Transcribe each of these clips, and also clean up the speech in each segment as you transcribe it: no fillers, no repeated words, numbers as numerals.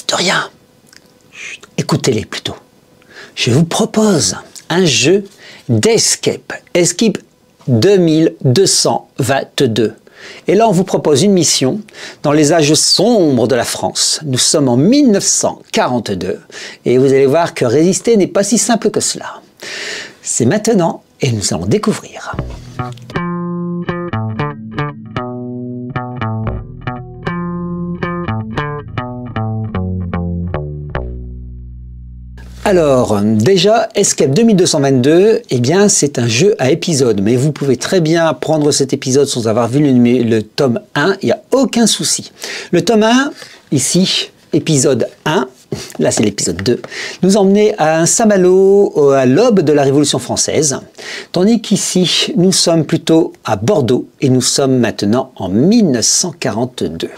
de rien. Écoutez-les plutôt. Je vous propose un jeu d'escape. Escape 2222. Et là, on vous propose une mission dans les âges sombres de la France. Nous sommes en 1942 et vous allez voir que résister n'est pas si simple que cela. C'est maintenant et nous allons découvrir. Alors, déjà, Escape 2222, eh bien, c'est un jeu à épisodes, mais vous pouvez très bien prendre cet épisode sans avoir vu le tome 1, il n'y a aucun souci. Le tome 1, ici, épisode 1, là c'est l'épisode 2, nous emmenait à un Saint-Malo à l'aube de la Révolution française, tandis qu'ici, nous sommes plutôt à Bordeaux, et nous sommes maintenant en 1942.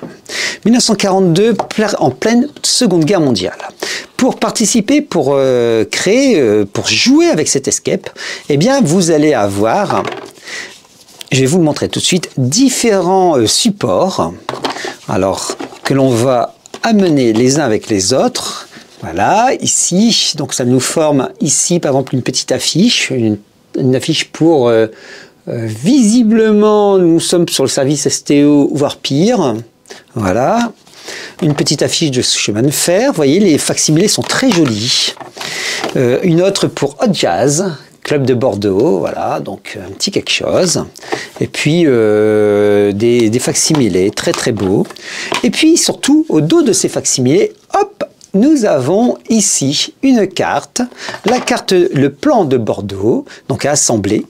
1942, en pleine Seconde Guerre mondiale. Pour participer, pour créer, pour jouer avec cet escape, eh bien, vous allez avoir, je vais vous le montrer tout de suite, différents supports, alors que l'on va amener les uns avec les autres. Voilà, ici, donc ça nous forme ici, par exemple, une petite affiche, une affiche pour, visiblement, nous sommes sur le service STO, voire pire. Voilà. Une petite affiche de chemin de fer. Vous voyez, les facsimilés sont très jolis. Une autre pour Hot Jazz, Club de Bordeaux. Voilà, donc un petit quelque chose. Et puis des facsimilés très très beaux. Et puis surtout, au dos de ces facsimilés, hop, nous avons ici une carte. La carte, le plan de Bordeaux, donc à assembler.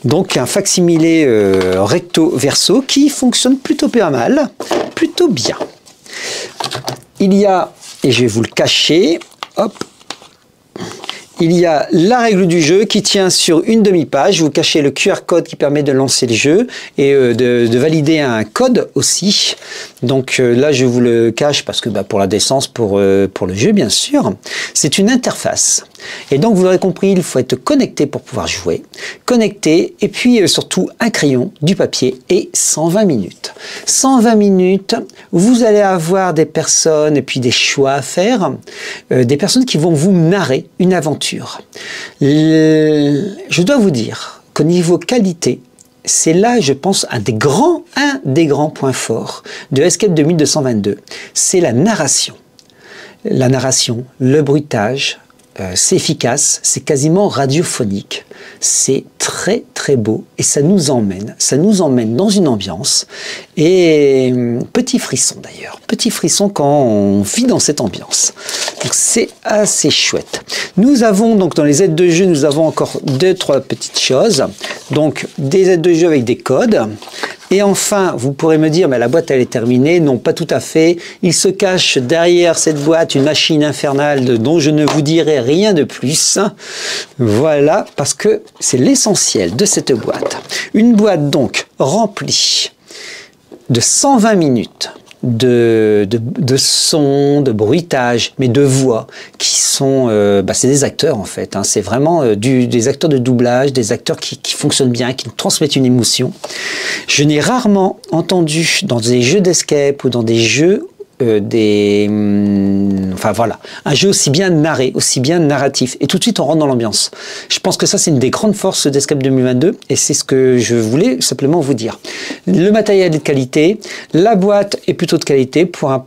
Donc un facsimilé recto-verso qui fonctionne plutôt pas mal, plutôt bien. Il y a, et je vais vous le cacher, hop, il y a la règle du jeu qui tient sur une demi-page. Vous cachez le QR code qui permet de lancer le jeu et de valider un code aussi. Donc là, je vous le cache parce que pour la décence, pour le jeu, bien sûr. C'est une interface. Et donc, vous l'aurez compris, il faut être connecté pour pouvoir jouer. Connecté et puis surtout un crayon, du papier et 120 minutes. 120 minutes, vous allez avoir des personnes et puis des choix à faire. Des personnes qui vont vous narrer une aventure. Je dois vous dire qu'au niveau qualité, c'est là, je pense, un des grands points forts de Escape 2222. C'est la narration. La narration, le bruitage, c'est efficace, c'est quasiment radiophonique. C'est très très beau et ça nous emmène dans une ambiance. Et petit frisson d'ailleurs, petit frisson quand on vit dans cette ambiance. Donc c'est assez chouette. Nous avons donc dans les aides de jeu, nous avons encore 2-3 petites choses. Donc des aides de jeu avec des codes. Et enfin, vous pourrez me dire, mais la boîte elle est terminée. Non, pas tout à fait. Il se cache derrière cette boîte une machine infernale dont je ne vous dirai rien de plus. Voilà, parce que c'est l'essentiel de cette boîte. Une boîte donc remplie de 120 minutes de son, de bruitage, mais de voix, qui sont, c'est des acteurs en fait, hein, c'est vraiment des acteurs de doublage, des acteurs qui fonctionnent bien, qui nous transmettent une émotion. Je n'ai rarement entendu dans des jeux d'escape ou dans des jeux enfin voilà, un jeu aussi bien narré, aussi bien narratif, et tout de suite on rentre dans l'ambiance. Je pense que ça c'est une des grandes forces d'Escape 2022 et c'est ce que je voulais simplement vous dire. Le matériel est de qualité, la boîte est plutôt de qualité pour un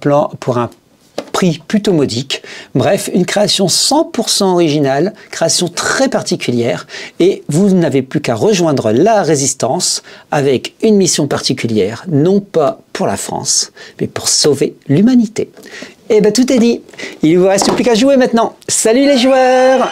prix plutôt modique. Bref, une création 100% originale, création très particulière et vous n'avez plus qu'à rejoindre la résistance avec une mission particulière, non pas pour la France, mais pour sauver l'humanité. Et bien tout est dit, il ne vous reste plus qu'à jouer maintenant. Salut les joueurs!